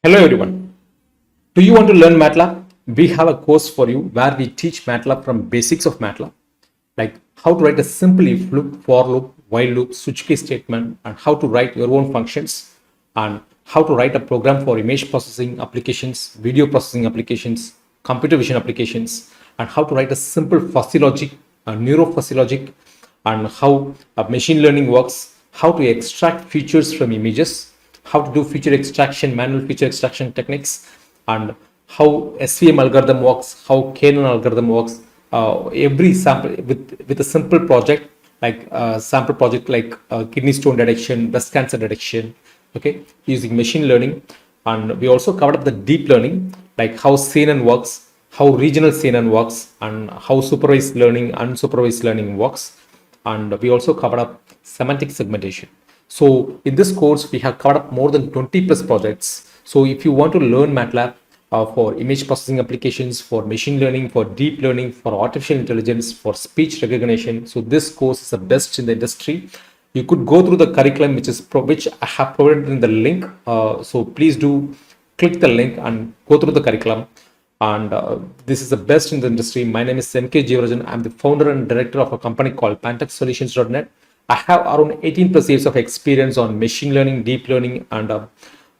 Hello everyone. Do you want to learn Matlab? We have a course for you where we teach Matlab from basics of Matlab, like how to write a simple if loop, for loop, while loop, switch case statement, and how to write your own functions, and how to write a program for image processing applications, video processing applications, computer vision applications, and how to write a simple fuzzy logic, neurofuzzy logic, and how machine learning works, how to extract features from images, how to do feature extraction, manual feature extraction techniques, and how SVM algorithm works, how KNN algorithm works. Every sample with a simple project like sample project like kidney stone detection, breast cancer detection, okay, using machine learning. And we also covered up the deep learning, like how CNN works, how regional CNN works, and how supervised learning, unsupervised learning works. And we also covered up semantic segmentation. So in this course, we have covered up more than 20 plus projects. So if you want to learn Matlab for image processing applications, for machine learning, for deep learning, for artificial intelligence, for speech recognition, so this course is the best in the industry. You could go through the curriculum, which I have provided in the link. So please do click the link and go through the curriculum. And this is the best in the industry. My name is MK Jivarajan. I'm the founder and director of a company called Pantech.ai. I have around 18 plus years of experience on machine learning, deep learning, and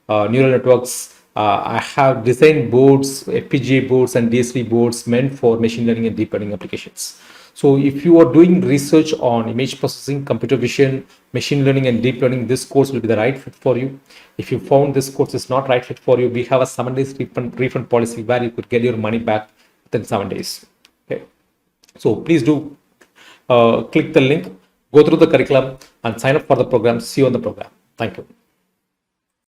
neural networks. I have designed boards, FPGA boards, and DSP boards meant for machine learning and deep learning applications. So if you are doing research on image processing, computer vision, machine learning, and deep learning, this course will be the right fit for you. If you found this course is not right fit for you, we have a 7 days refund policy where you could get your money back within 7 days. Okay. So please do click the link, go through the curriculum, and sign up for the program. See you on the program. Thank you.